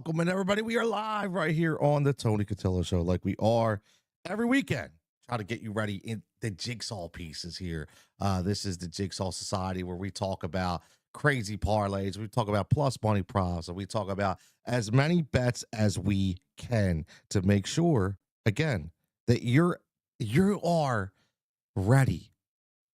Welcome in, everybody. We are live right here on the Tony Cutillo Show, like we are every weekend. Try to get you ready in the Jigsaw Pieces here. This is the Jigsaw Society where we talk about crazy parlays. We talk about plus money props, and we talk about as many bets as we can to make sure, again, that you are ready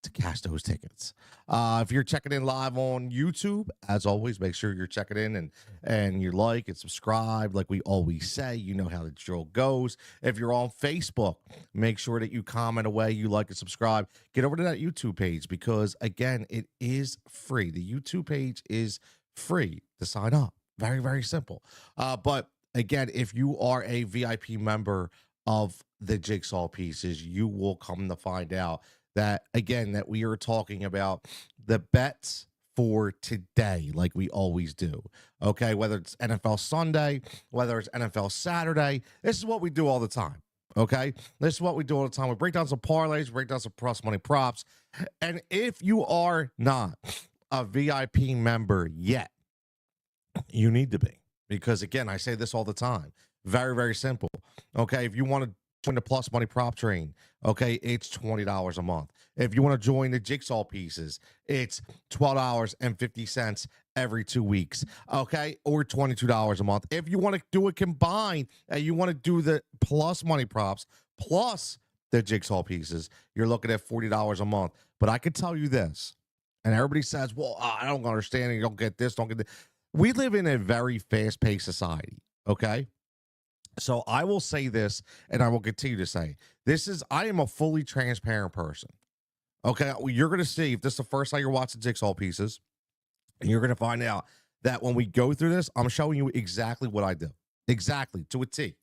to cash those tickets. If you're checking in live on YouTube, as always, make sure you're checking in and you like and subscribe. Like we always say, you know how the drill goes. If you're on Facebook, make sure that you comment away, you like and subscribe. Get over to that YouTube page because, again, it is free. The YouTube page is free to sign up. Very, very simple. But again, if you are a VIP member of the Jigsaw Pieces, you will come to find out that, again, that we are talking about the bets for today, like we always do. Okay, whether it's NFL Sunday, whether it's NFL Saturday, this is what we do all the time. Okay, this is what we do all the time. We break down some parlays, break down some plus money props. And if you are not a VIP member yet, you need to be, because again, I say this all the time. Very, very simple. Okay, if you want to join the plus money prop train, okay, it's $20 a month. If you want to join the Jigsaw Pieces, it's $12.50 every 2 weeks, okay, or $22 a month. If you want to do it combined and you want to do the plus money props plus the Jigsaw Pieces, you're looking at $40 a month. But I can tell you this, and everybody says, well, I don't understand, you don't get this, don't get this. We live in a very fast-paced society, okay? So I will say this, and I will continue to say, I am a fully transparent person. Okay, you're going to see, if this is the first time you're watching Jigsaw Pieces, and you're going to find out that when we go through this, I'm showing you exactly what I do. Exactly, to a T.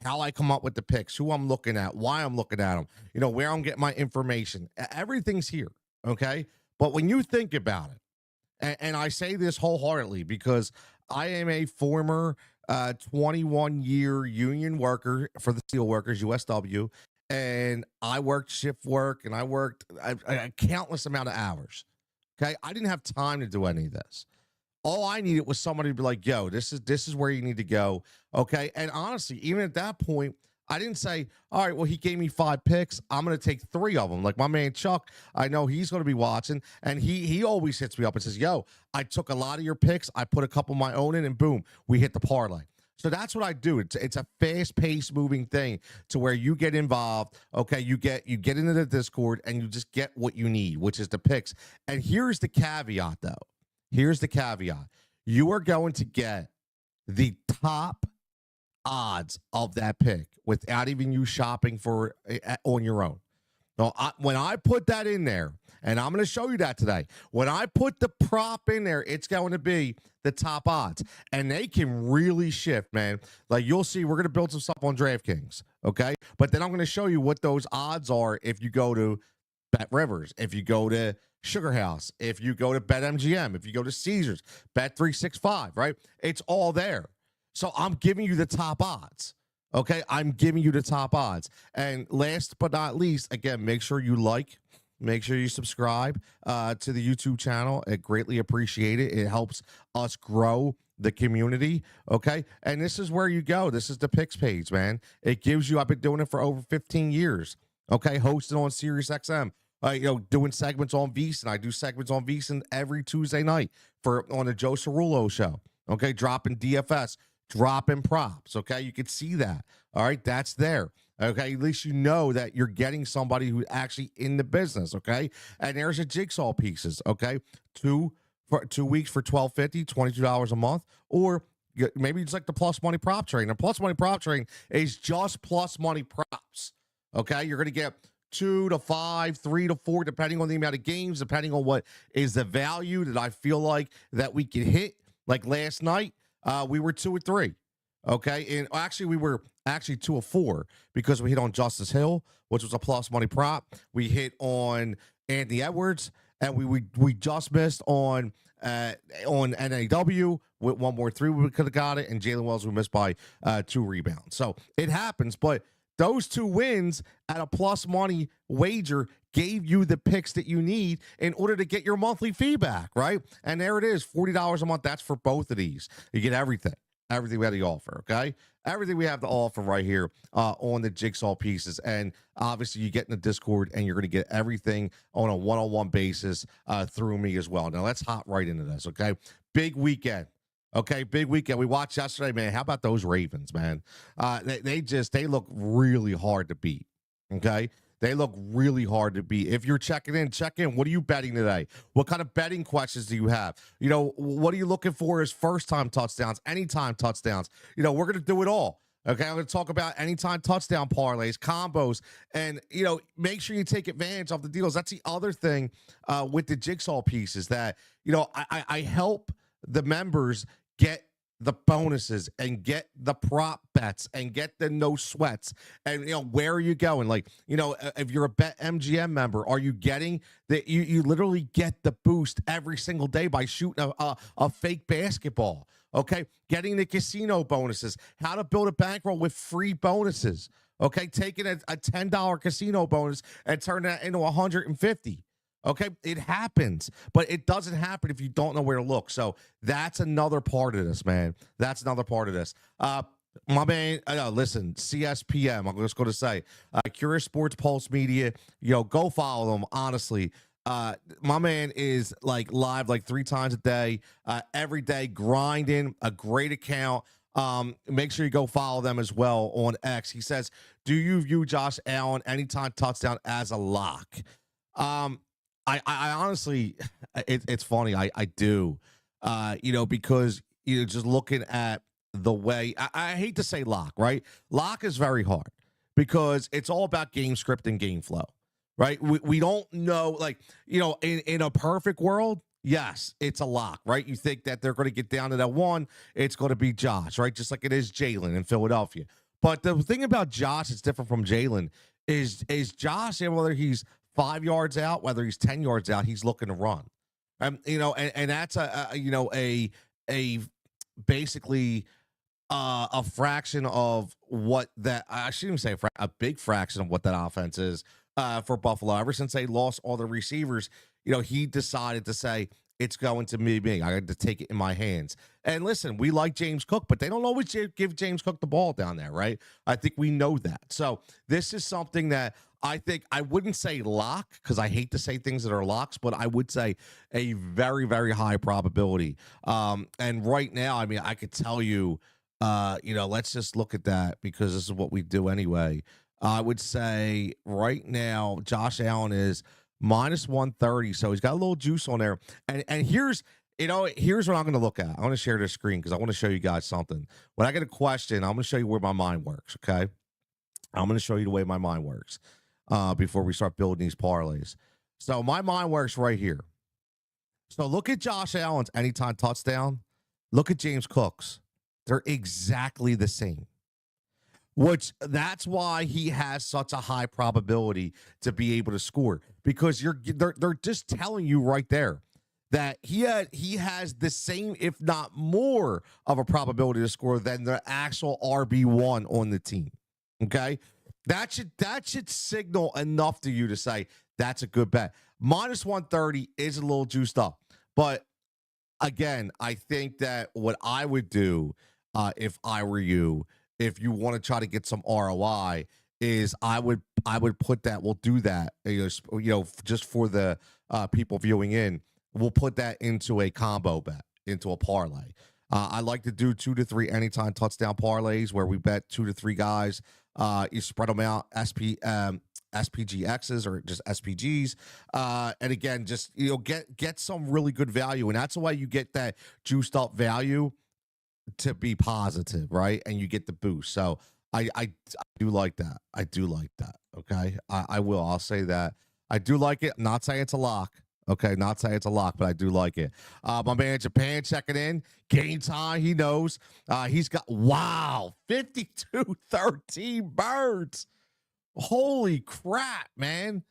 How I come up with the picks, who I'm looking at, why I'm looking at them, where I'm getting my information. Everything's here, okay? But when you think about it, and I say this wholeheartedly because I am a former 21-year union worker for the Steelworkers, USW, and I worked shift work, and I worked a countless amount of hours. Okay, I didn't have time to do any of this. All I needed was somebody to be like, "Yo, this is where you need to go." Okay, and honestly, even at that point, I didn't say, all right, well, he gave me 5 picks, I'm going to take 3 of them. Like my man Chuck, I know he's going to be watching, and he always hits me up and says, yo, I took a lot of your picks, I put a couple of my own in, and boom, we hit the parlay. So that's what I do. It's a fast-paced moving thing to where you get involved, okay? You get into the Discord, and you just get what you need, which is the picks. And here's the caveat, though. Here's the caveat. You are going to get the top odds of that pick without even you shopping for on your own. Now, when I put that in there, and I'm going to show you that today, when I put the prop in there, it's going to be the top odds, and they can really shift, man. Like you'll see, we're going to build some stuff on DraftKings, okay? But then I'm going to show you what those odds are if you go to Bet Rivers, if you go to Sugar House, if you go to BetMGM, if you go to Caesars, Bet365, right? It's all there. So I'm giving you the top odds, okay? I'm giving you the top odds. And last but not least, again, make sure you like, make sure you subscribe to the YouTube channel. I greatly appreciate it. It helps us grow the community, okay? And this is where you go. This is the picks page, man. It gives you, I've been doing it for over 15 years, okay? Hosting on SiriusXM. Doing segments on VEASAN. I do segments on VEASAN every Tuesday night on the Joe Cerullo show, okay? Dropping DFS. Dropping props, okay? You can see that. All right, that's there. Okay, at least you know that you're getting somebody who's actually in the business, okay? And there's a Jigsaw Pieces, okay? 2 weeks for $12.50, $22 a month, or maybe it's like the plus money prop train. The plus money prop train is just plus money props, okay? You're going to get 2 to 5, 3 to 4, depending on the amount of games, depending on what is the value that I feel like that we can hit. Like last night, we were 2 or 3, okay? And actually, we were 2 or 4 because we hit on Justice Hill, which was a plus money prop. We hit on Anthony Edwards, and we just missed on NAW with 1 more 3. We could have got it, and Jalen Wells, we missed by 2 rebounds. So it happens, but those 2 wins at a plus money wager gave you the picks that you need in order to get your monthly fee back, right? And there it is, $40 a month. That's for both of these. You get everything. Everything we have to offer, okay? Everything we have to offer right here on the Jigsaw Pieces. And obviously, you get in the Discord and you're going to get everything on a one-on-one basis through me as well. Now, let's hop right into this, okay? Big weekend. Okay, big weekend. We watched yesterday, man. How about those Ravens, man? They look really hard to beat. Okay. They look really hard to beat. If you're checking in, check in. What are you betting today? What kind of betting questions do you have? You know, what are you looking for as first time touchdowns, anytime touchdowns? You know, we're going to do it all. Okay, I'm going to talk about anytime touchdown parlays, combos, and, you know, make sure you take advantage of the deals. That's the other thing with the Jigsaw Pieces that, you know, I help the members get the bonuses and get the prop bets and get the no sweats. And, you know, where are you going? Like, you know, if you're a Bet MGM member, are you getting that? You literally get the boost every single day by shooting a fake basketball. Okay. Getting the casino bonuses, how to build a bankroll with free bonuses. Okay. Taking a $10 casino bonus and turning that into 150. Okay, it happens, but it doesn't happen if you don't know where to look. So that's another part of this, man. That's another part of this. My man, listen, CSPM, I'm just going to say, Curious Sports Pulse Media, you know, go follow them, honestly. My man is like live like 3 times a day, every day, grinding, a great account. Make sure you go follow them as well on X. He says, do you view Josh Allen anytime touchdown as a lock? I honestly, it's funny. I do, you know, because, you know, just looking at the way I hate to say lock, right? Lock is very hard because it's all about game script and game flow, right? We don't know, like, you know, in a perfect world, yes, it's a lock, right? You think that they're going to get down to that one, it's going to be Josh, right? Just like it is Jalen in Philadelphia. But the thing about Josh that's different from Jalen is Josh, and whether he's 5 yards out, whether he's 10 yards out, he's looking to run. You know, and that's you know, a basically a fraction of what that, I shouldn't even say a big fraction of what that offense is for Buffalo. Ever since they lost all the receivers, you know, he decided to say, it's going to be me. I got to take it in my hands. And listen, we like James Cook, but they don't always give James Cook the ball down there, right? I think we know that. So this is something that I think I wouldn't say lock, because I hate to say things that are locks, but I would say a very, very high probability. And right now, I mean, I could tell you, you know, let's just look at that because this is what we do anyway. I would say right now, Josh Allen is minus 130, so he's got a little juice on there. And here's, you know, here's what I'm going to look at. I want to share this screen because I want to show you guys something. When I get a question, I'm going to show you where my mind works, okay? I'm going to show you the way my mind works before we start building these parlays. So my mind works right here. So look at Josh Allen's anytime touchdown. Look at James Cook's. They're exactly the same. That's why he has such a high probability to be able to score, because they're just telling you right there that he has the same, if not more, of a probability to score than the actual RB1 on the team. Okay, that should signal enough to you to say that's a good bet. Minus 130 is a little juiced up, but again, I think that what I would do if I were you, if you want to try to get some ROI, is I would put that. We'll do that. You know, just for the people viewing in, we'll put that into a combo bet, into a parlay. I like to do 2 to 3 anytime touchdown parlays where we bet 2 to 3 guys. You spread them out, SPGXs or just SPGs, and again, just, you know, get some really good value, and that's the way you get that juiced up value to be positive, right? And you get the boost. So I do like that. I do like that. Okay, I will. I'll say that I do like it. I'm not saying it's a lock. Okay, not saying it's a lock, but I do like it. My man Japan checking in. Game time. He knows. He's got 52-13 birds. Holy crap, man.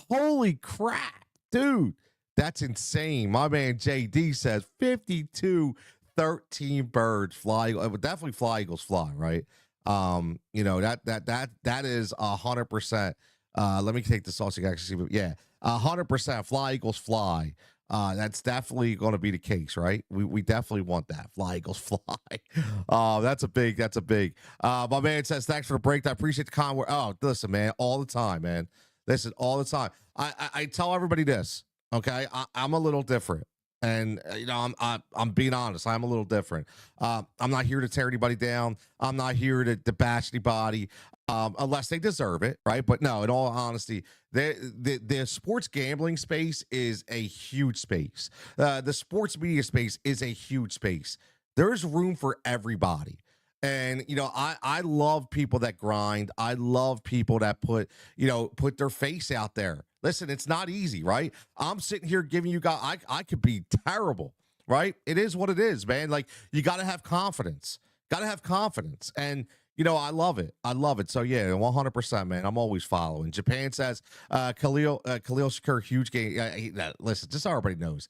Holy crap, dude. That's insane. My man JD says 52-13 birds fly. Definitely fly eagles fly, right? You know, that is 100%. Let me take this off so you can actually see. Yeah, 100% fly eagles fly. That's definitely going to be the case, right? We definitely want that. Fly Eagles fly. That's a big. My man says thanks for the break. I appreciate the comment. Oh, listen, man, all the time, man. Listen, all the time. I tell everybody this. Okay, I'm a little different. And I'm being honest. I'm a little different. I'm not here to tear anybody down. I'm not here to bash anybody, unless they deserve it, right? But no, in all honesty, the sports gambling space is a huge space. The sports media space is a huge space. There's room for everybody. And I love people that grind. I love people that put their face out there. Listen, it's not easy, right? I'm sitting here giving you guys, I could be terrible, right? It is what it is, man. Like, you got to have confidence. Got to have confidence. And I love it. I love it. So yeah, 100%, man. I'm always following. Japan says Khalil Shakur, huge game. Listen, just so everybody knows,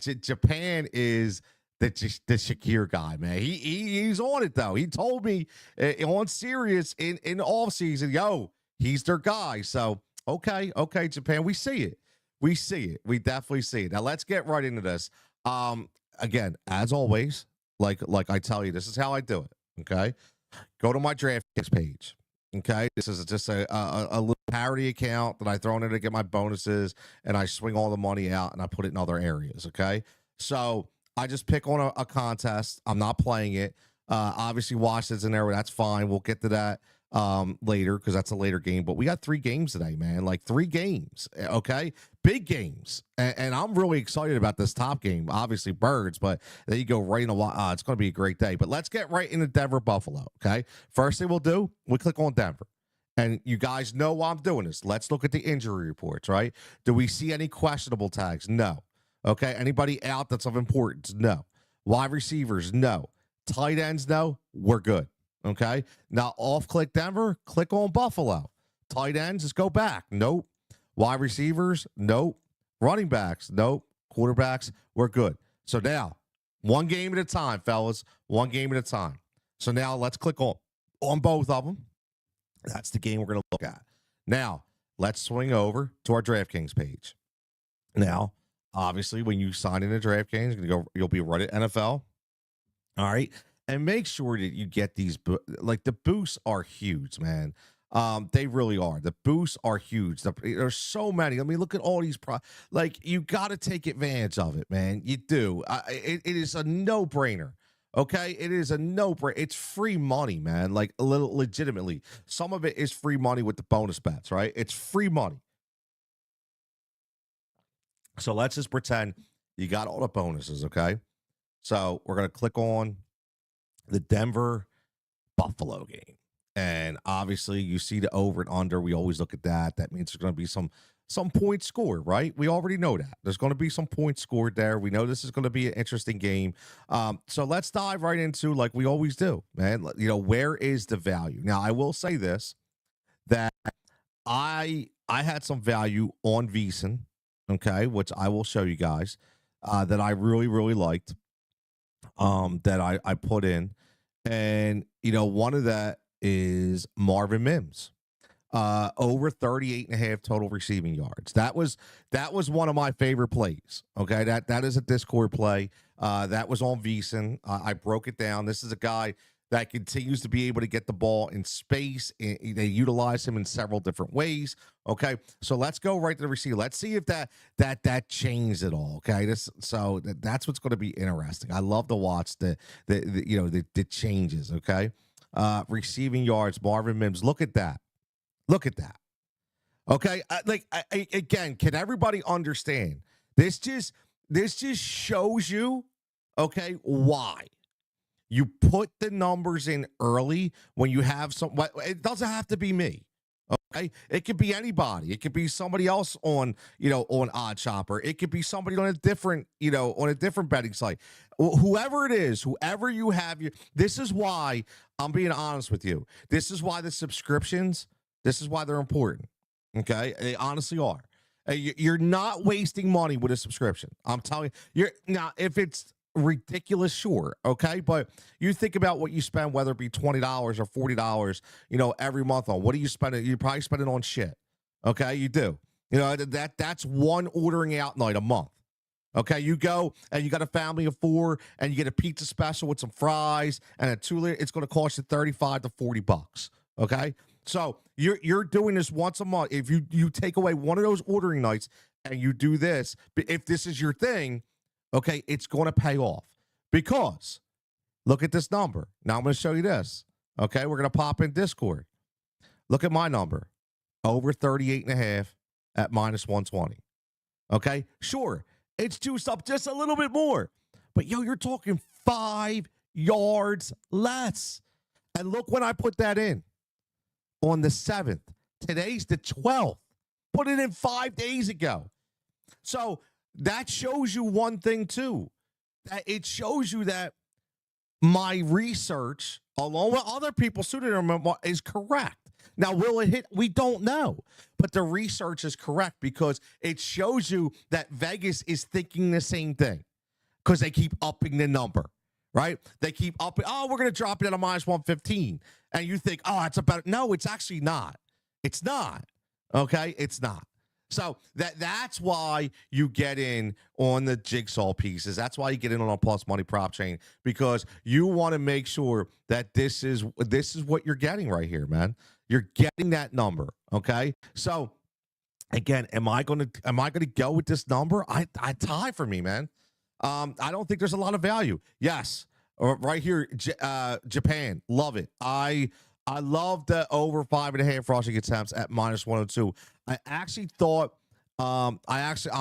Japan is the Shakir guy, man. He's on it though. He told me on Sirius in off season, yo, he's their guy. So okay, Japan, we see it. We definitely see it. Now let's get right into this. Again, as always, like I tell you, this is how I do it. Okay, go to my DraftKings page. Okay, this is just a little parody account that I throw in there to get my bonuses, and I swing all the money out and I put it in other areas. Okay, so I just pick on a contest. I'm not playing it. Obviously, Washington's in there. That's fine. We'll get to that later because that's a later game. But we got 3 games today, man. Like 3 games. Okay, big games, and I'm really excited about this top game. Obviously, Birds, but then you go right in a while. It's going to be a great day. But let's get right into Denver Buffalo. Okay, first thing we'll do, we click on Denver. And you guys know why I'm doing this. Let's look at the injury reports, right? Do we see any questionable tags? No. Okay, anybody out that's of importance? No. Wide receivers? No. Tight ends? No. We're good. Okay, now off-click Denver, click on Buffalo. Tight ends, just go back. Nope. Wide receivers? Nope. Running backs? Nope. Quarterbacks? We're good. So now, one game at a time, fellas. One game at a time. So now let's click on both of them. That's the game we're going to look at. Now, let's swing over to our DraftKings page. Now, obviously, when you sign into DraftKings, you'll be right at NFL. All right. And make sure that you get these, like, the boosts are huge, man. They really are. The boosts are huge. There's so many. I mean, look at all these like, you got to take advantage of it, man. You do. It is a no-brainer. Okay, it is a no-brainer. It's free money, man. Like, a little legitimately. Some of it is free money with the bonus bets, right? It's free money. So let's just pretend you got all the bonuses, okay? So we're going to click on the Denver Buffalo game. And obviously you see the over and under. We always look at that. That means there's going to be some points scored, right? We already know that. There's going to be some points scored there. We know this is going to be an interesting game. So let's dive right into, like we always do, man. Where is the value? Now, I will say this, that I had some value on VSiN, okay, which I will show you guys, that I really, really liked, that I put in. And, one of that is Marvin Mims, over 38.5 total receiving yards. That was one of my favorite plays. Okay. That is a Discord play. That was on VSiN. I broke it down. This is a guy that continues to be able to get the ball in space. They utilize him in several different ways. Okay, so let's go right to the receiver. Let's see if that changed at all. Okay, that's what's going to be interesting. I love to watch the changes. Okay, receiving yards, Marvin Mims. Look at that. Okay, again, can everybody understand? This just shows you, okay, why. You put the numbers in early when you have some. It doesn't have to be me. Okay, it could be anybody. It could be somebody else on Odd Chopper. It could be somebody on a different betting site. Whoever it is, whoever you have, this is why I'm being honest with you. This is why the subscriptions. This is why they're important. Okay, they honestly are. You're not wasting money with a subscription. I'm telling you. Now, if it's ridiculous, sure, okay, but you think about what you spend, whether it be $20 or $40, every month on. What do you spend it? You probably spend it on shit. Okay, you do. That's one ordering out night a month. Okay, you go and you got a family of 4 and you get a pizza special with some fries and a 2-liter, it's going to cost you 35 to 40 bucks. Okay? So, you're doing this once a month. If you take away one of those ordering nights and you do this, if this is your thing, okay, it's going to pay off. Because look at this number. Now I'm going to show you this. Okay, we're going to pop in Discord. Look at my number. Over 38.5 at minus 120. Okay, sure. It's juiced up just a little bit more. But, you're talking 5 yards less. And look when I put that in on the 7th. Today's the 12th. Put it in 5 days ago. So that shows you one thing, too. That it shows you that my research, along with other people's pseudonym, is correct. Now, will it hit? We don't know. But the research is correct because it shows you that Vegas is thinking the same thing because they keep upping the number, right? They keep upping. Oh, we're going to drop it at a minus 115. And you think, oh, it's about it. No, it's actually not. It's not. Okay? It's not. So that's why you get in on the Jigsaw Pieces. That's why you get in on a plus money prop chain, because you want to make sure that this is what you're getting right here, man. You're getting that number, okay? So again, am I gonna go with this number? I tie for me, man. I don't think there's a lot of value. Yes, right here, Japan, love it. I love the over 5.5 rushing attempts at minus 102. I actually thought I'm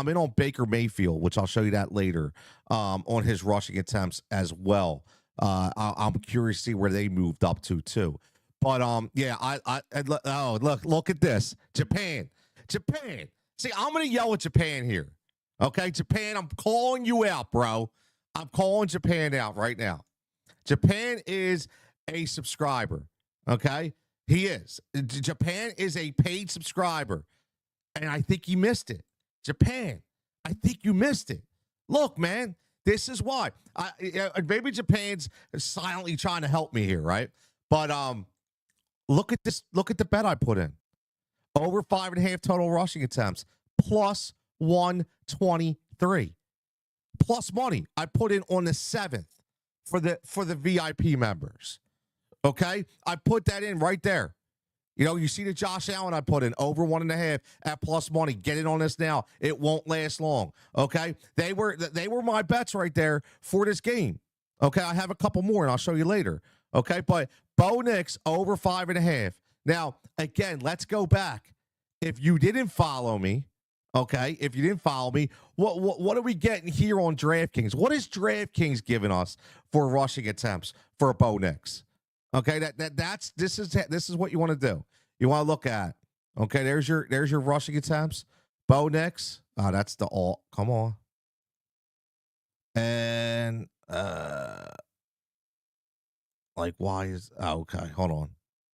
in on Baker Mayfield, which I'll show you that later, on his rushing attempts as well. I'm curious to see where they moved up to too. But yeah, look at this. Japan. See, I'm gonna yell at Japan here. Okay, Japan, I'm calling you out, bro. I'm calling Japan out right now. Japan is a subscriber. Okay, he is. Japan is a paid subscriber, and I think he missed it. Japan, I think you missed it. Look, man, this is why. Maybe Japan's silently trying to help me here, right? But look at this. Look at the bet I put in. Over 5.5 total rushing attempts, plus 123. Plus money I put in on the 7th for the VIP members. Okay, I put that in right there. You see the Josh Allen I put in over 1.5 at plus money. Get in on this now. It won't last long. Okay, they were my bets right there for this game. Okay, I have a couple more and I'll show you later. Okay, but Bo Nix over 5.5. Now again, let's go back. If you didn't follow me, okay, what are we getting here on DraftKings? What is DraftKings giving us for rushing attempts for Bo Nix? Okay, this is what you want to do. You want to look at. Okay, there's your rushing attempts. Bo Nix. Oh, that's the alt. Come on. And why is okay, hold on.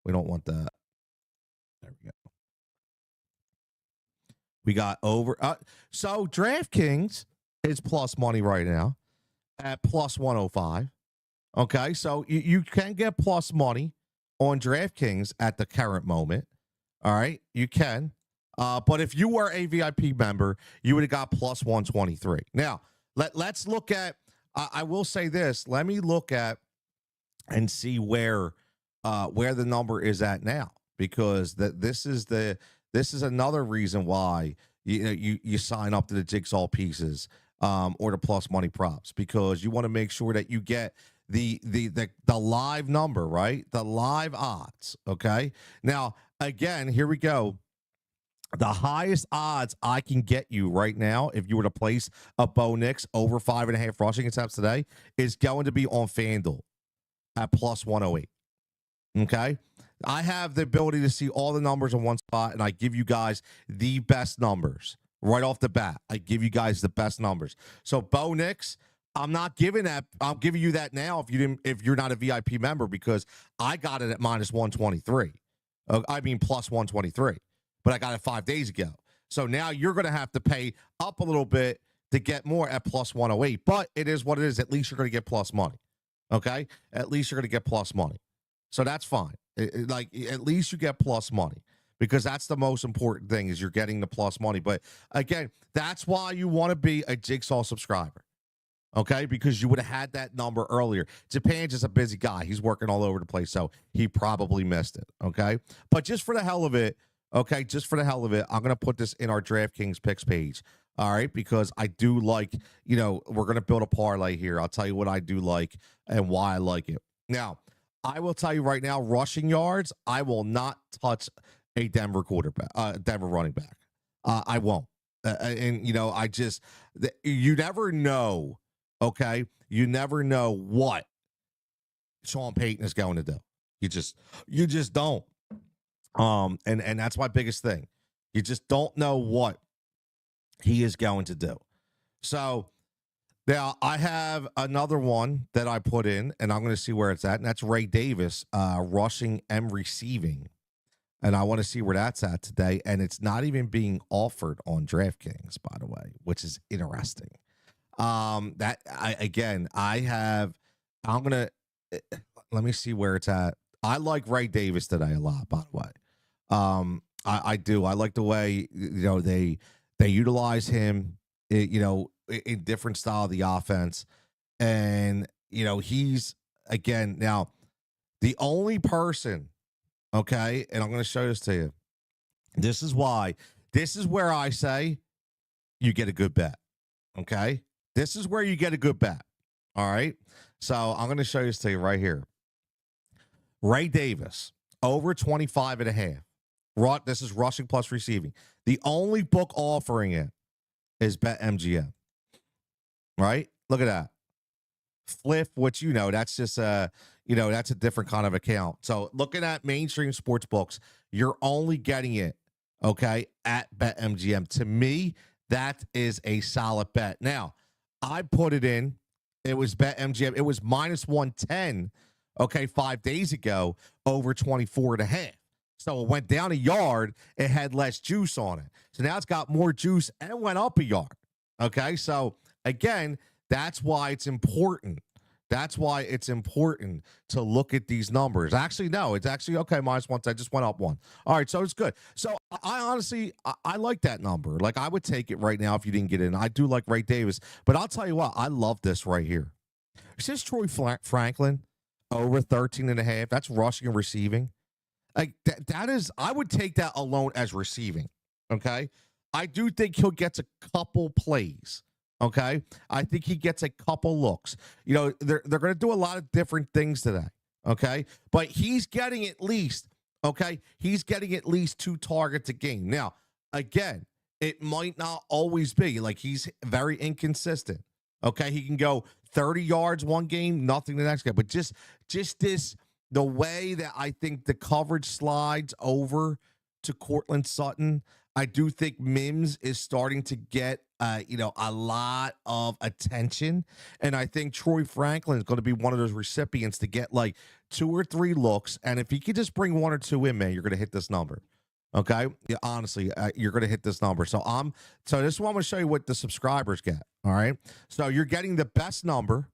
We don't want that. There we go. We got over so DraftKings is plus money right now at plus 105. Okay, so you can get plus money on DraftKings at the current moment. All right, you can. But if you were a VIP member, you would have got plus 123. Now, let's look at, I will say this. Let me look at and see where the number is at now, because this is another reason why you sign up to the Jigsaw Pieces or the plus money props, because you want to make sure that you get the live number, right? The live odds. Okay. Now, again, here we go. The highest odds I can get you right now, if you were to place a Bo Nix over 5.5 rushing attempts today, is going to be on FanDuel at plus 108. Okay. I have the ability to see all the numbers in one spot, and I give you guys the best numbers right off the bat. I give you guys the best numbers. So Bo Nix, I'm not giving that. I'm giving you that now if you're not a VIP member, because I got it at minus 123. I mean plus 123, but I got it 5 days ago. So now you're going to have to pay up a little bit to get more at plus 108. But it is what it is. At least you're going to get plus money. Okay, at least you're going to get plus money. So that's fine. At least you get plus money. because that's the most important thing is you're getting the plus money. But again, that's why you want to be a Jigsaw subscriber. Okay, because you would have had that number earlier. Japan's just a busy guy. He's working all over the place, so he probably missed it. Okay, but just for the hell of it, okay, just for the hell of it, I'm gonna put this in our DraftKings picks page. All right, because I do like, we're gonna build a parlay here. I'll tell you what I do like and why I like it. Now, I will tell you right now, rushing yards, I will not touch a Denver quarterback, Denver running back. I won't. And I just, you never know. Okay, you never know what Sean Payton is going to do. You just don't. And that's my biggest thing. You just don't know what he is going to do. So now I have another one that I put in, and I'm going to see where it's at, and that's Ray Davis, rushing and receiving. And I want to see where that's at today. And it's not even being offered on DraftKings, by the way, which is interesting. I'm gonna let me see where it's at. I like Ray Davis today a lot, by the way. I do. I like the way they utilize him, in different style of the offense, and he's again now the only person. Okay, and I'm going to show this to you. This is why. This is where I say you get a good bet. Okay. This is where you get a good bet. All right. So I'm going to show this to you right here. Ray Davis, over 25.5. This is rushing plus receiving. The only book offering it is BetMGM. Right? Look at that. Flip, which that's just that's a different kind of account. So looking at mainstream sports books, you're only getting it, okay, at BetMGM. To me, that is a solid bet. Now, I put it in. It was BetMGM. It was minus 110, okay, 5 days ago, over 24.5. So it went down a yard. It had less juice on it. So now it's got more juice and it went up a yard. Okay, so again, that's why it's important. That's why it's important to look at these numbers. Actually, no, it's actually okay. Minus 110 just went up one. All right, so it's good. So I honestly, I like that number. Like I would take it right now if you didn't get in. I do like Ray Davis, but I'll tell you what, I love this right here. Is this Troy Franklin over 13.5? That's rushing and receiving. Like that is, I would take that alone as receiving. Okay, I do think he'll get a couple plays. Okay, I think he gets a couple looks. They're going to do a lot of different things today. Okay, but he's getting at least 2 targets a game. Now, again, it might not always be like he's very inconsistent. Okay, he can go 30 yards one game, nothing the next game. But just the way that I think the coverage slides over to Cortland Sutton. I do think Mims is starting to get, a lot of attention. And I think Troy Franklin is going to be one of those recipients to get like 2 or 3 looks. And if he could just bring 1 or 2 in, man, you're going to hit this number. Okay. Yeah, honestly, you're going to hit this number. So this is what I'm going to show you what the subscribers get. All right. So you're getting the best number.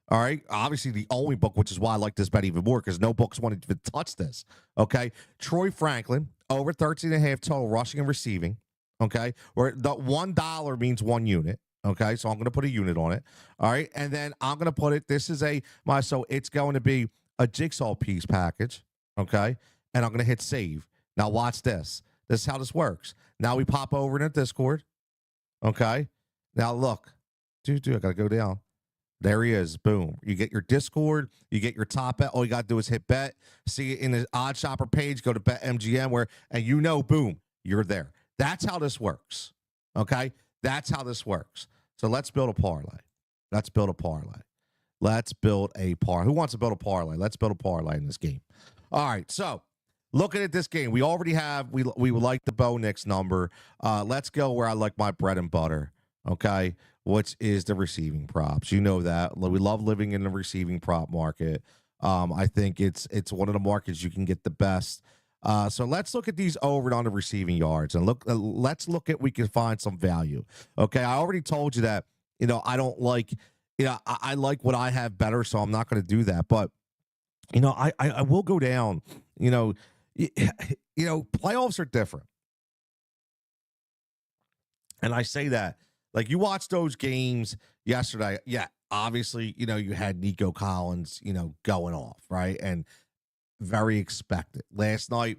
All right. Obviously, the only book, which is why I like this bet even more, because no books wanted to touch this. Okay. Troy Franklin, over 13.5 total rushing and receiving. Okay. Where the $1 means 1 unit. Okay. So I'm going to put a unit on it. All right. And then I'm going to put it, this is so it's going to be a Jigsaw piece package. Okay. And I'm going to hit save. Now watch this. This is how this works. Now we pop over in a Discord. Okay. Now look. I got to go down. There he is. Boom. You get your Discord. You get your top bet. All you got to do is hit bet. See it in the odd shopper page. Go to BetMGM boom, you're there. That's how this works. Okay? That's how this works. So let's build a parlay. Who wants to build a parlay? Let's build a parlay in this game. All right. So looking at this game, we already have, we like the Bo Nix number. Let's go where I like my bread and butter. Okay, which is the receiving props. You know that we love living in the receiving prop market. I think it's one of the markets you can get the best. So let's look at these over and on the receiving yards and let's look at we can find some value. Okay, I already told you that I don't like I like what I have better, so I'm not going to do that. But I will go down. playoffs are different. And I say that, like, you watched those games yesterday. Yeah, obviously, you had Nico Collins, going off, right? And very expected. Last night,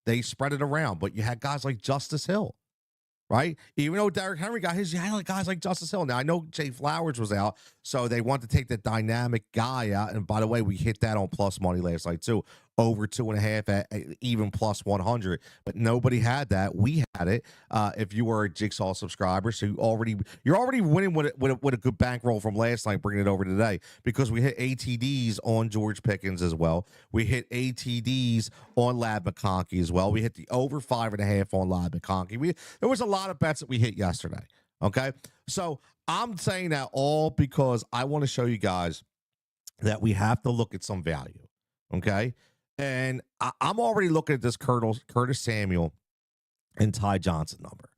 they spread it around, but you had guys like Justice Hill, right? Even though Derrick Henry got his, you had guys like Justice Hill. Now, I know Jay Flowers was out, so they wanted to take the dynamic guy out. And by the way, we hit that on plus money last night, too. Over 2.5 at even plus 100, but nobody had that. We had it. If you were a Jigsaw subscriber, so you're already winning with a good bankroll from last night, bringing it over today, because we hit ATDs on George Pickens as well. We hit ATDs on Lab McConkey as well. We hit the over 5.5 on Lab McConkey. There was a lot of bets that we hit yesterday. Okay, so I'm saying that all because I want to show you guys that we have to look at some value. Okay. And I'm already looking at this Curtis Samuel and Ty Johnson number.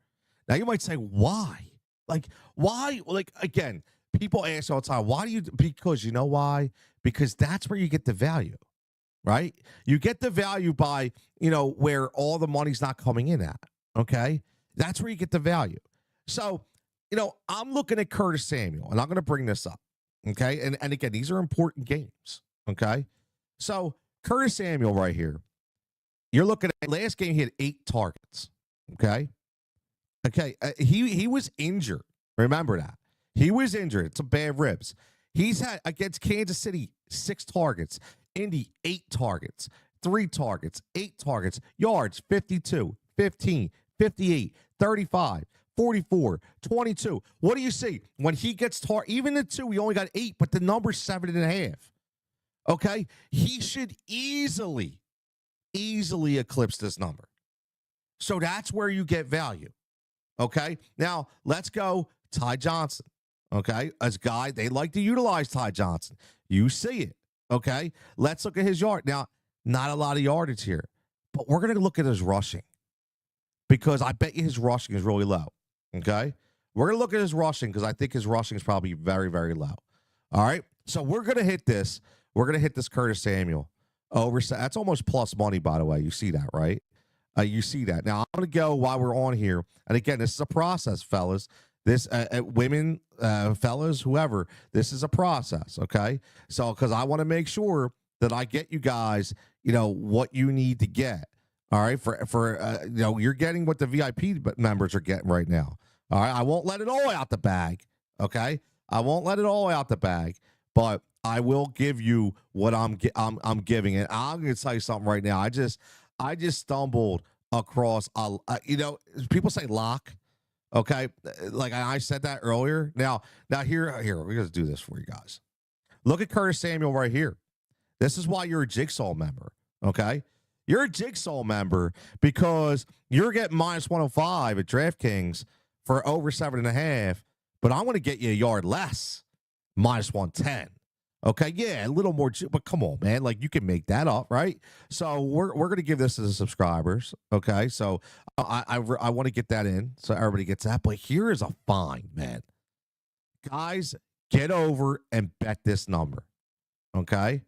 Now, you might say, why? Like, why? Like, again, people ask all the time, why do you? Because you know why? Because that's where you get the value, right? You get the value by, where all the money's not coming in at, okay? That's where you get the value. So, I'm looking at Curtis Samuel, and I'm going to bring this up, okay? And again, these are important games, okay? So, Curtis Samuel right here. You're looking at last game, he had 8 targets. Okay. He was injured. Remember that. He was injured. It's some bad ribs. He's had against Kansas City 6 targets. Indy 8 targets. 3 targets. 8 targets. Yards 52, 15, 58, 35, 44, 22. What do you see? When he gets even the 2, he only got 8, but the number's 7.5. Okay, he should easily eclipse this number. So that's where you get value. Okay, now let's go Ty Johnson. Okay, as guy, they like to utilize Ty Johnson. You see it. Okay, let's look at his yard. Now, not a lot of yardage here, but we're going to look at his rushing, because I bet you his rushing is really low. Okay, we're going to look at his rushing because I think his rushing is probably very, very low. All right, so we're going to hit this. We're going to hit this Curtis Samuel over. That's almost plus money, by the way. You see that, right? You see that. Now, I'm going to go while we're on here. And again, this is a process, fellas. This, women, fellas, whoever, this is a process, okay? So, because I want to make sure that I get you guys, what you need to get. All right? You're getting what the VIP members are getting right now. All right? I won't let it all out the bag, okay? I won't let it all out the bag, but I will give you what I'm giving it. I'm going to tell you something right now. I just stumbled across people say lock, okay? Like I said that earlier. Now here we're going to do this for you guys. Look at Curtis Samuel right here. This is why you're a Jigsaw member, okay? You're a Jigsaw member because you're getting minus 105 at DraftKings for over 7.5, but I'm going to get you a yard less, minus 110. Okay, yeah, a little more, but come on, man. Like, you can make that up, right? So we're going to give this to the subscribers, okay? So I want to get that in so everybody gets that. But here is a find, man. Guys, get over and bet this number, okay?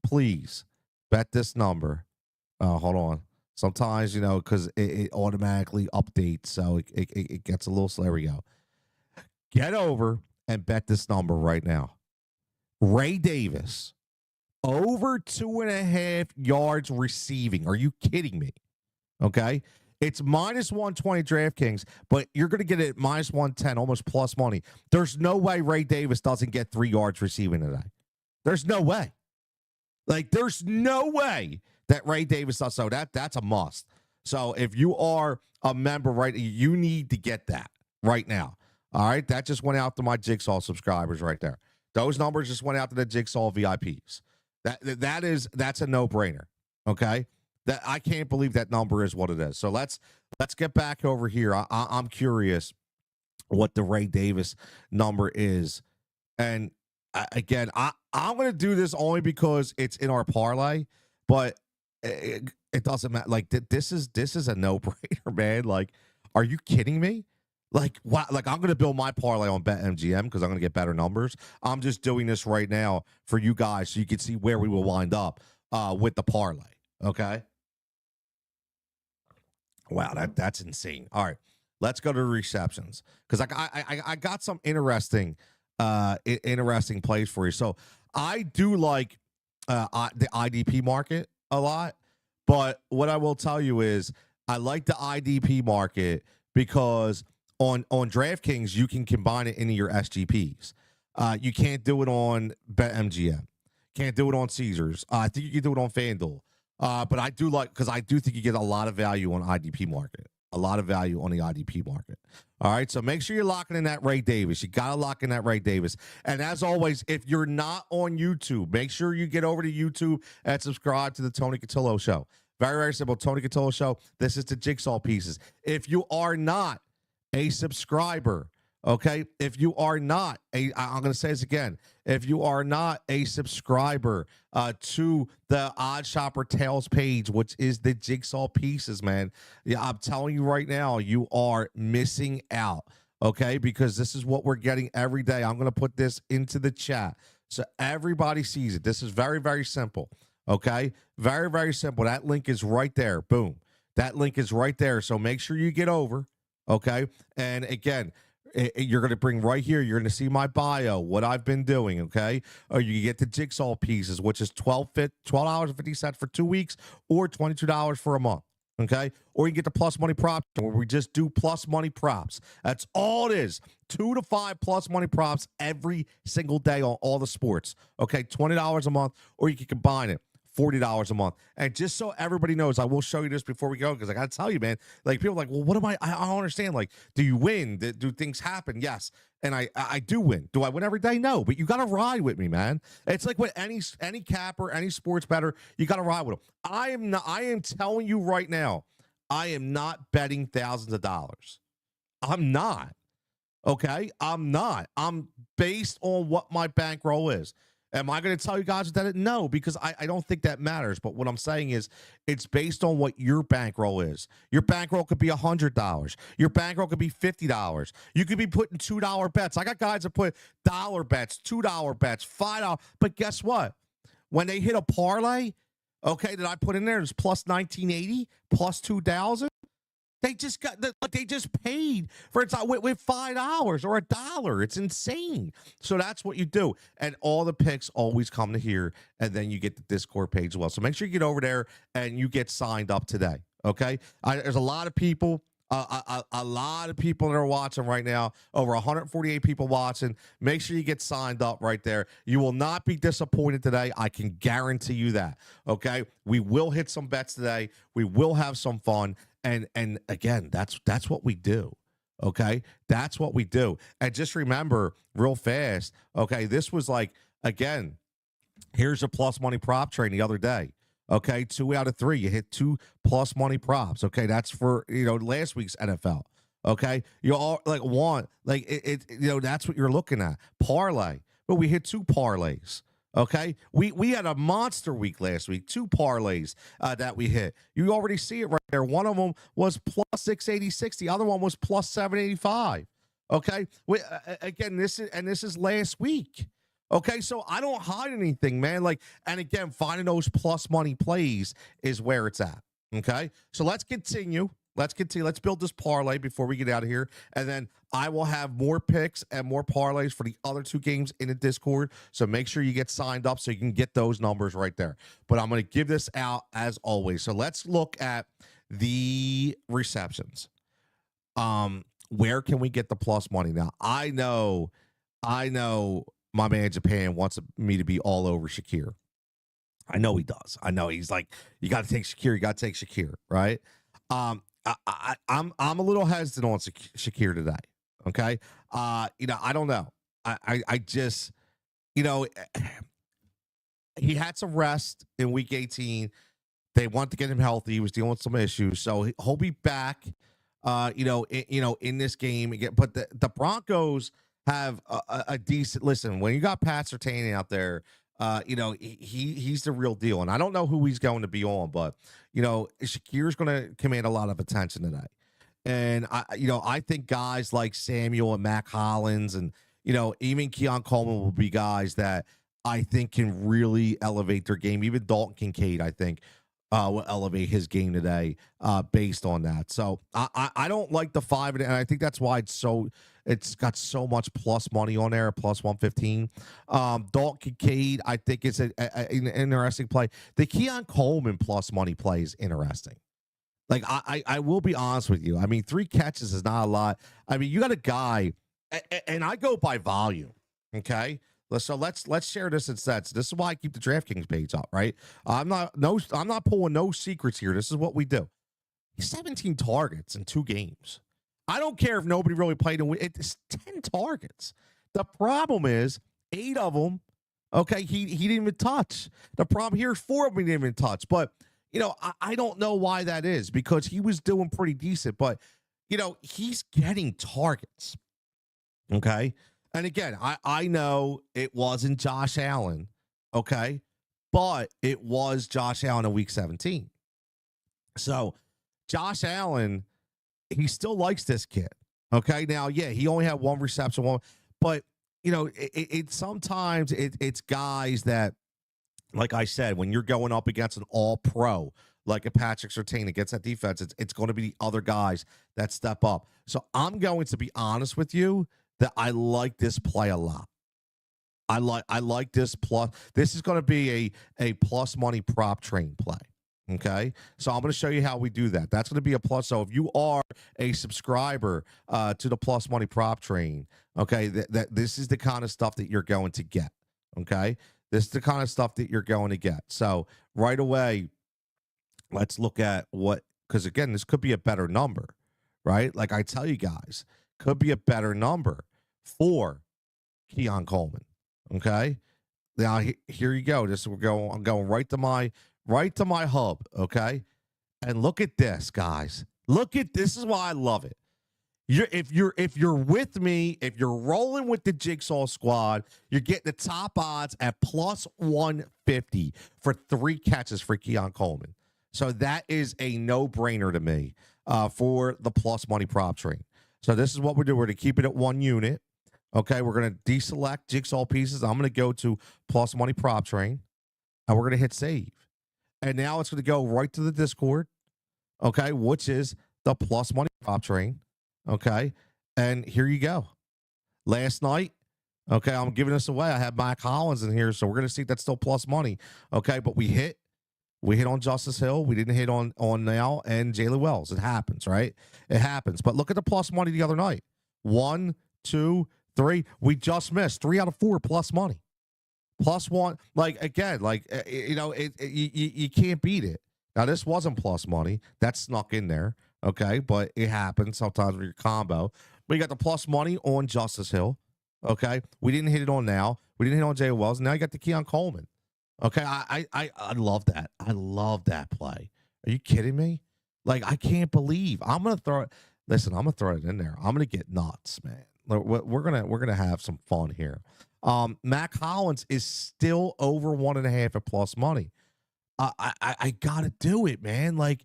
Please, bet this number. Hold on. Sometimes, because it automatically updates, so it gets a little slow. There we go. Get over and bet this number right now. Ray Davis, over 2.5 yards receiving. Are you kidding me? Okay. It's minus 120 DraftKings, but you're going to get it minus 110, almost plus money. There's no way Ray Davis doesn't get 3 yards receiving today. There's no way. Like, there's no way that Ray Davis does. So that's a must. So if you are a member, right, you need to get that right now. All right. That just went out to my Jigsaw subscribers right there. Those numbers just went out to the Jigsaw VIPs. That's a no-brainer. Okay, that I can't believe that number is what it is. So let's get back over here. I'm curious what the Ray Davis number is, and again, I'm going to do this only because it's in our parlay, but it doesn't matter. Like this is a no-brainer, man. Like, are you kidding me? Like, what? Like, I'm going to build my parlay on BetMGM because I'm going to get better numbers. I'm just doing this right now for you guys so you can see where we will wind up with the parlay. Okay. Wow, that's insane. All right, let's go to receptions because I got some interesting plays for you. So I do like the IDP market a lot, but what I will tell you is I like the IDP market because on DraftKings you can combine it into your SGPs. You can't do it on BetMGM. Can't do it on Caesars. I think you can do it on FanDuel. But I do like because I do think you get a lot of value on IDP market, a lot of value on the IDP market. All right, so make sure you're locking in that Ray Davis. You got to lock in that Ray Davis. And as always, if you're not on YouTube, make sure you get over to YouTube and subscribe to the Tony Cutillo Show. Very, very simple. Tony Cutillo Show. This is the Jigsaw Pieces. If you are not a subscriber, okay, if you are not I'm going to say this again, if you are not a subscriber to the Odd Shopper Tales page, which is the Jigsaw Pieces, man, yeah, I'm telling you right now, you are missing out, okay, because this is what we're getting every day. I'm going to put this into the chat so everybody sees it. This is very, very simple, okay, very, very simple. That link is right there. Boom. That link is right there. So make sure you get over, okay, and again, you're going to bring right here. You're going to see my bio, what I've been doing, okay? Or you get the Jigsaw Pieces, which is $12.50 for 2 weeks or $22 for a month, okay? Or you get the plus money props where we just do plus money props. That's all it is. 2 to 5 plus money props every single day on all the sports, okay? $20 a month, or you can combine it. $40 a month. And just so everybody knows, I will show you this before we go because I got to tell you, man, like people are like, well, what am I don't understand. Like, do you win? Do things happen? Yes. And I do win. Do I win every day? No, but you got to ride with me, man. It's like with any capper, any sports bettor, you got to ride with them. I am telling you right now, I am not betting thousands of dollars. I'm not. Okay. I'm not. I'm based on what my bankroll is. Am I going to tell you guys that? No, because I don't think that matters. But what I'm saying is it's based on what your bankroll is. Your bankroll could be $100. Your bankroll could be $50. You could be putting $2 bets. I got guys that put dollar bets, $2 bets, $5. But guess what? When they hit a parlay, okay, that I put in there is plus 1980, plus 2,000. They just paid for it with $5 or $1. It's insane. So that's what you do. And all the picks always come to here. And then you get the Discord page as well. So make sure you get over there and you get signed up today. Okay. There's a lot of people. A lot of people that are watching right now, over 148 people watching. Make sure you get signed up right there. You will not be disappointed today. I can guarantee you that. Okay. We will hit some bets today. We will have some fun. And again, that's what we do. Okay. That's what we do. And just remember real fast. Okay. This was like, again, here's a plus money prop train the other day. Okay. 2 out of 3. You hit 2 plus money props. Okay. That's for, last week's NFL. Okay. You all like want, like it that's what you're looking at. Parlay. But we hit 2 parlays. Okay, we had a monster week last week, 2 parlays that we hit. You already see it right there. One of them was plus 686. The other one was plus 785. Okay, again, this is last week. Okay, so I don't hide anything, man. Like, and again, finding those plus money plays is where it's at. Okay, so let's continue. Let's build this parlay before we get out of here. And then I will have more picks and more parlays for the other 2 games in the Discord. So make sure you get signed up so you can get those numbers right there. But I'm going to give this out as always. So let's look at the receptions. Where can we get the plus money? Now, I know my man Japan wants me to be all over Shakir. I know he does. I know he's like, you got to take Shakir. You got to take Shakir, right? I'm a little hesitant on Shakir today. Okay. I don't know. I just, he had some rest in week 18. They want to get him healthy. He was dealing with some issues. So he'll be back, in this game again. But the Broncos have a decent, listen, when you got Pat Surtain out there, he's the real deal. And I don't know who he's going to be on, but, Shakir's going to command a lot of attention today. And, I think guys like Samuel and Mac Hollins and, even Keon Coleman will be guys that I think can really elevate their game. Even Dalton Kincaid, I think, will elevate his game today based on that. So I don't like the 5, and I think that's why it's got so much plus money on there, plus 115. Dalton Kincaid, I think it's an interesting play. The Keon Coleman plus money play is interesting. Like I will be honest with you. I mean, 3 catches is not a lot. I mean, you got a guy, and I go by volume. Okay. So let's share this instead. So this is why I keep the DraftKings page up, right? I'm not pulling no secrets here. This is what we do. 17 targets in 2 games. I don't care if nobody really played in. It's 10 targets. The problem is 8 of them. Okay, he didn't even touch. The problem here is 4 of them he didn't even touch. But I don't know why that is, because he was doing pretty decent. But he's getting targets. Okay. And again, I know it wasn't Josh Allen, okay, but it was Josh Allen in week 17. So Josh Allen, he still likes this kid, okay. Now, yeah, he only had 1 reception, but sometimes it's guys that, like I said, when you're going up against an all-pro like a Patrick Surtain against that defense, it's going to be the other guys that step up. So I'm going to be honest with you that I like this play a lot. I like this plus. This is going to be a plus money prop train play. Okay, so I'm going to show you how we do that. That's going to be a plus. So if you are a subscriber to the plus money prop train, okay, that this is the kind of stuff that you're going to get. Okay, this is the kind of stuff that you're going to get. So right away, let's look at because again, this could be a better number, right? Like I tell you guys, could be a better number for Keon Coleman. Okay. Now here you go. I'm going right to my hub. Okay. And look at this, guys. This is why I love it. If you're with me, if you're rolling with the Jigsaw squad, you're getting the top odds at plus 150 for 3 catches for Keon Coleman. So that is a no-brainer to me for the plus money prop train. So this is what we're doing. We're going to keep it at 1 unit. Okay, we're going to deselect Jigsaw Pieces. I'm going to go to plus money prop train, and we're going to hit save. And now it's going to go right to the Discord, okay, which is the plus money prop train, okay? And here you go. Last night, okay, I'm giving this away. I have Mike Hollins in here, so we're going to see if that's still plus money, okay? But we hit on Justice Hill. We didn't hit on now and Jalen Wells. It happens, right? It happens. But look at the plus money the other night. 1, 2, 3. We just missed 3 out of 4 plus money. Plus 1. Like, again, you can't beat it. Now, this wasn't plus money. That snuck in there, okay? But it happens sometimes with your combo. But you got the plus money on Justice Hill, okay? We didn't hit it on now. We didn't hit on Jalen Wells. Now you got the Keon Coleman. Okay, I love that. I love that play. Are you kidding me? Like, I can't believe I'm gonna throw it. Listen, I'm gonna throw it in there. I'm gonna get nuts, man. We're gonna have some fun here. Mac Hollins is still over 1.5 at plus money. I gotta do it, man. Like,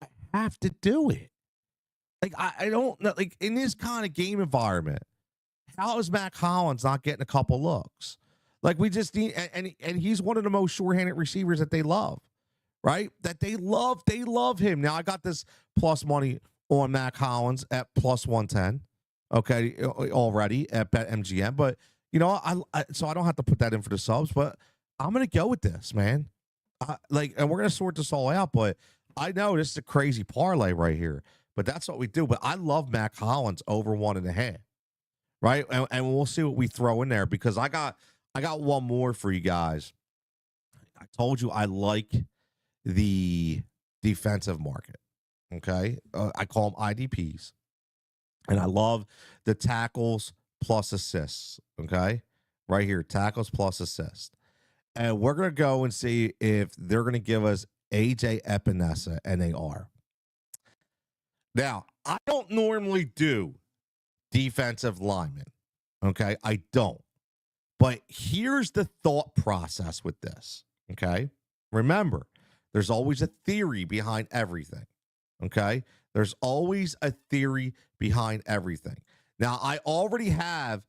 I have to do it. Like, I don't know. Like, in this kind of game environment, how is Mac Hollins not getting a couple looks? Like, we just need, and he's one of the most sure-handed receivers that they love, right? That they love him. Now, I got this plus money on Mac Hollins at plus 110, okay, already at BetMGM. But, so I don't have to put that in for the subs, but I'm going to go with this, man. And we're going to sort this all out, but I know this is a crazy parlay right here, but that's what we do. But I love Mac Hollins over 1.5, right? And we'll see what we throw in there, because I got one more for you guys. I told you I like the defensive market, okay? I call them IDPs. And I love the tackles plus assists, okay? Right here, tackles plus assists. And we're going to go and see if they're going to give us AJ Epinesa, and they are. Now, I don't normally do defensive linemen, okay? I don't. But here's the thought process with this, okay? Remember, there's always a theory behind everything, okay? There's always a theory behind everything. Now, I already have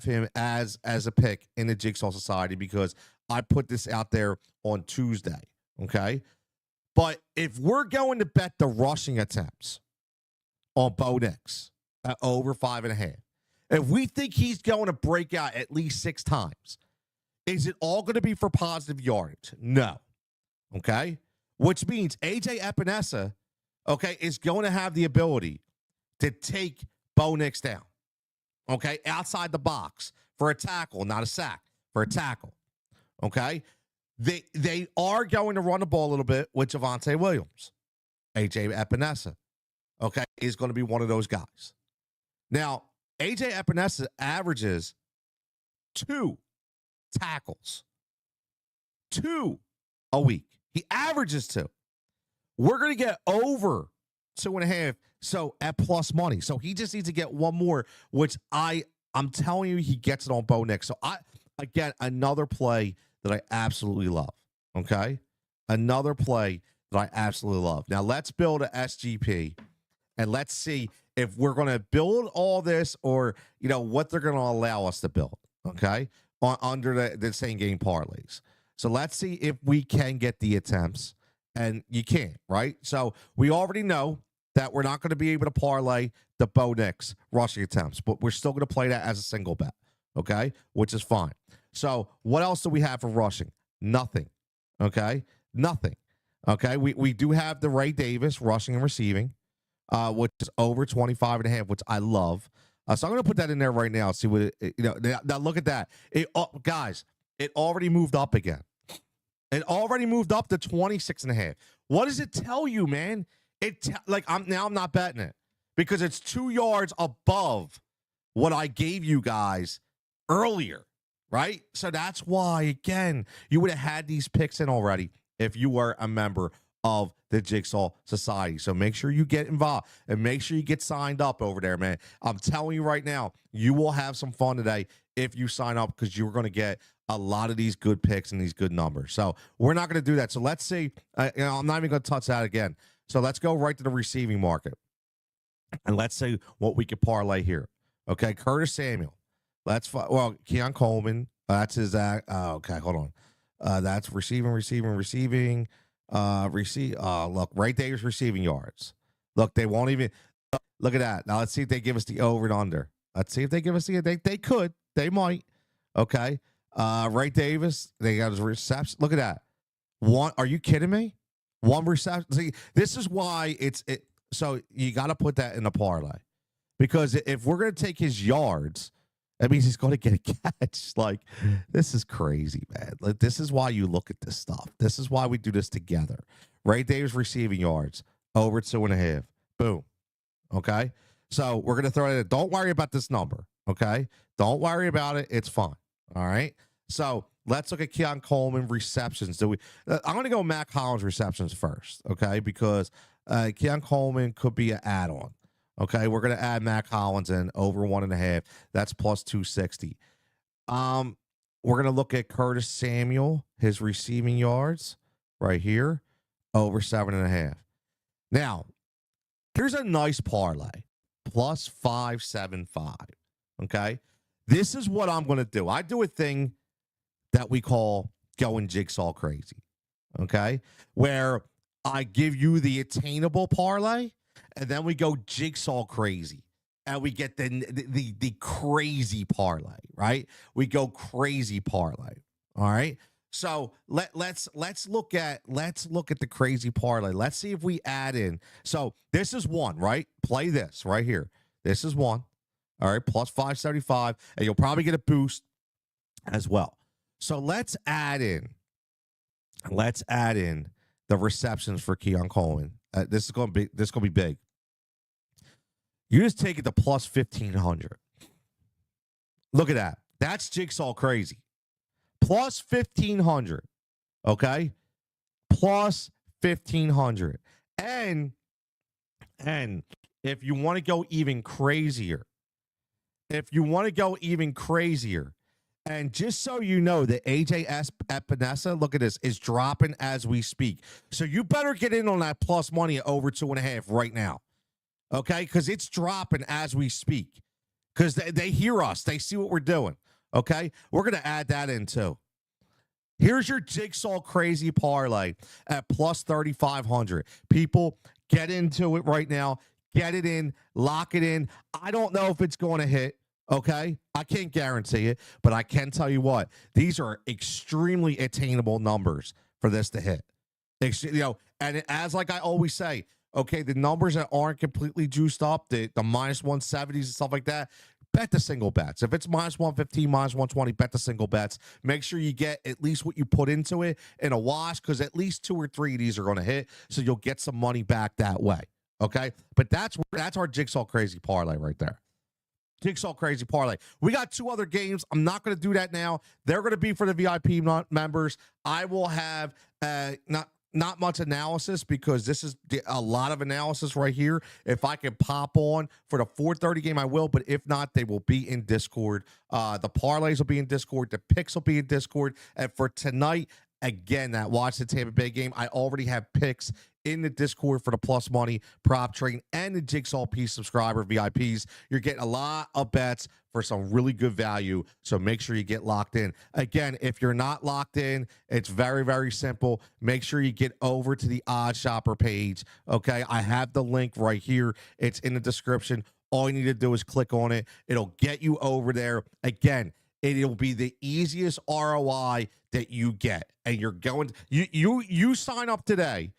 him as a pick in the Jigsaw Society, because I put this out there on Tuesday, okay? But if we're going to bet the rushing attempts on Bo Nix at over 5.5, if we think he's going to break out at least 6 times, is it all going to be for positive yardage? No. Okay? Which means AJ Epinesa, okay, is going to have the ability to take Bo Nix down, okay, outside the box for a tackle, not a sack, for a tackle, okay? They are going to run the ball a little bit with Javonte Williams. AJ Epinesa, okay, is going to be one of those guys. Now, AJ Epinesa averages 2 tackles, 2 a week. He averages 2. We're going to get over 2.5, so at plus money. So he just needs to get one more, which I'm telling you, he gets it on Bo Nix. So again, another play that I absolutely love. Okay? Another play that I absolutely love. Now let's build a SGP and let's see if we're going to build all this or, what they're going to allow us to build. Okay? Under the same game parlays. So let's see if we can get the attempts, and you can't, right? So we already know that we're not going to be able to parlay the Bo Nix rushing attempts, but we're still going to play that as a single bet, okay? Which is fine. So what else do we have for rushing? Nothing, okay? Nothing, okay? We do have the Ray Davis rushing and receiving, which is over 25.5, which I love. So I'm going to put that in there right now. See what now look at that. Guys, it already moved up again. It already moved up to 26.5. What does it tell you, man? I'm not betting it because it's 2 yards above what I gave you guys earlier, right? So that's why, again, you would have had these picks in already if you were a member of the Jigsaw Society. So make sure you get involved and make sure you get signed up over there, man. I'm telling you right now, you will have some fun today if you sign up because you're going to get a lot of these good picks and these good numbers. So we're not going to do that. So let's see. I'm not even going to touch that again. So let's go right to the receiving market. And let's see what we could parlay here. Okay, Curtis Samuel. Keon Coleman. That's his. Okay, hold on. That's receiving. Look, right there's receiving yards. Look, they won't even look at that. Now let's see if they give us the over and under. Let's see if they give us they could. They might. Okay. Ray Davis, they got his reception. Look at that. One, are you kidding me? 1 reception. See, this is why so you got to put that in a parlay. Because if we're going to take his yards, that means he's going to get a catch. Like, this is crazy, man. Like, this is why you look at this stuff. This is why we do this together. Ray Davis receiving yards, over 2.5. Boom. Okay? So we're going to throw it in. Don't worry about this number. Okay? Don't worry about it. It's fine. All right? So let's look at Keon Coleman receptions. I'm going to go Matt Collins receptions first, okay? Because Keon Coleman could be an add-on. Okay, we're going to add Matt Collins in over 1.5. That's plus 260. We're going to look at Curtis Samuel, his receiving yards right here, over 7.5. Now, here's a nice parlay, plus 575. Okay, this is what I'm going to do. I do a thing that we call going jigsaw crazy. Okay, where I give you the attainable parlay. And then we go jigsaw crazy, and we get the crazy parlay, right? We go crazy parlay. All right. So let's look at the crazy parlay. Let's see if we add in. So this is one, right? Play this right here. This is one. All right, plus 575, and you'll probably get a boost as well. So let's add in the receptions for Keon Coleman. This is going to be big. You just take it to plus 1,500. Look at that. That's jigsaw crazy. Plus 1,500. Okay? Plus 1,500. And if you want to go even crazier, and just so you know, the AJ Epinesa, look at this, is dropping as we speak. So you better get in on that plus money at over 2.5 right now. Okay? Because it's dropping as we speak. Because they hear us. They see what we're doing. Okay? We're going to add that in too. Here's your Jigsaw Crazy Parlay at plus 3,500. People, get into it right now. Get it in, lock it in. I don't know if it's going to hit. Okay, I can't guarantee it, but I can tell you what, these are extremely attainable numbers for this to hit. And as like I always say, okay, the numbers that aren't completely juiced up, the minus 170s and stuff like that, bet the single bets. If it's minus 115, minus 120, bet the single bets. Make sure you get at least what you put into it in a wash, because at least 2 or 3 of these are going to hit, so you'll get some money back that way. Okay, but that's our Jigsaw Crazy Parlay right there. Jigsaw Crazy Parlay. We got 2 other games. I'm not going to do that now. They're going to be for the VIP members. I will have not much analysis, because this is a lot of analysis right here. If I can pop on for the 4:30 game, I will. But if not, they will be in Discord. The parlays will be in Discord. The picks will be in Discord. And for tonight, again, that Watch the Tampa Bay game, I already have picks in the Discord for the plus money, prop trading, and the Jigsaw Piece subscriber VIPs. You're getting a lot of bets for some really good value, so make sure you get locked in. Again, if you're not locked in, it's very, very simple. Make sure you get over to the Odd Shopper page, okay? I have the link right here. It's in the description. All you need to do is click on it. It'll get you over there. Again, it'll be the easiest ROI that you get. And you're going, you sign up today,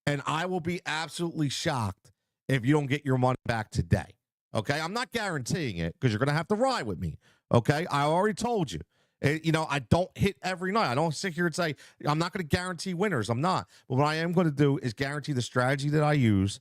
and I will be absolutely shocked if you don't get your money back today. Okay, I'm not guaranteeing it, because you're going to have to ride with me. Okay, I already told you. I don't hit every night. I don't sit here and say I'm not going to guarantee winners. I'm not. But what I am going to do is guarantee the strategy that I use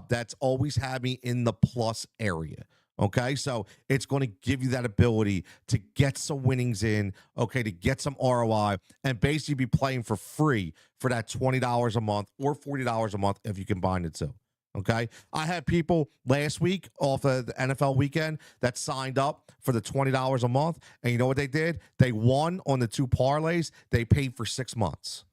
that's always had me in the plus area. Okay, so it's going to give you that ability to get some winnings in, okay, to get some ROI, and basically be playing for free for that $20 a month or $40 a month if you combine the two. Okay, I had people last week off of the NFL weekend that signed up for the $20 a month, and you know what they did? They won on the 2 parlays. They paid for 6 months.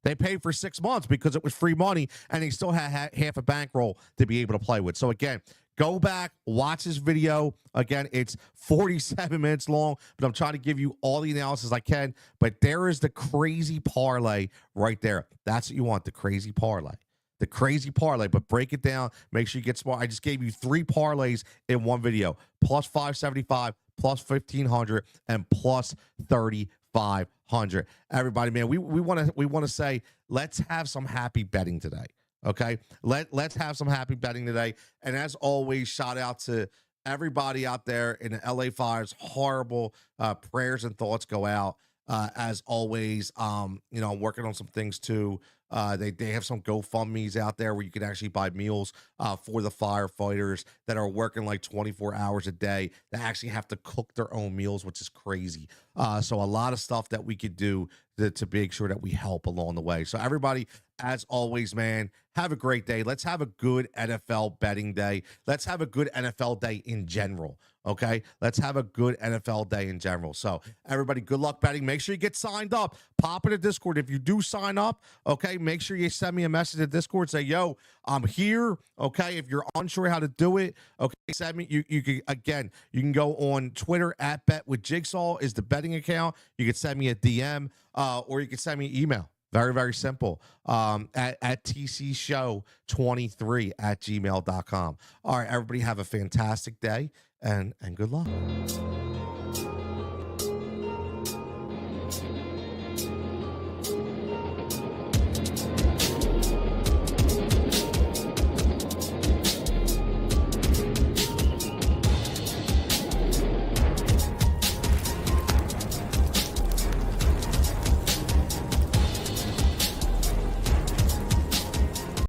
They paid for 6 months because it was free money, and they still had half a bankroll to be able to play with. So again, go back, watch this video. Again, it's 47 minutes long, but I'm trying to give you all the analysis I can. But there is the crazy parlay right there. That's what you want, the crazy parlay. The crazy parlay, but break it down. Make sure you get smart. I just gave you 3 parlays in one video. Plus 575, plus 1,500, and plus 3,500. Everybody, man, we want to say, let's have some happy betting today. Okay, let's have some happy betting today. And as always, shout out to everybody out there in the LA fires. Horrible prayers and thoughts go out. As always, I'm working on some things too. They have some GoFundMe's out there where you can actually buy meals for the firefighters that are working like 24 hours a day, that actually have to cook their own meals, which is crazy. So a lot of stuff that we could do to make sure that we help along the way. So everybody, as always, man, have a great day. Let's have a good NFL betting day. Let's have a good NFL day in general. Okay, let's have a good NFL day in general. So everybody, good luck betting. Make sure you get signed up. Pop in the Discord. If you do sign up, okay, make sure you send me a message at Discord. Say, yo, I'm here. Okay, if you're unsure how to do it, okay, send me. You can go on Twitter at BetWithJigsaw is the betting account. You can send me a DM or you can send me an email. Very, very simple. At tcshow23@gmail.com. All right, everybody, have a fantastic day and good luck.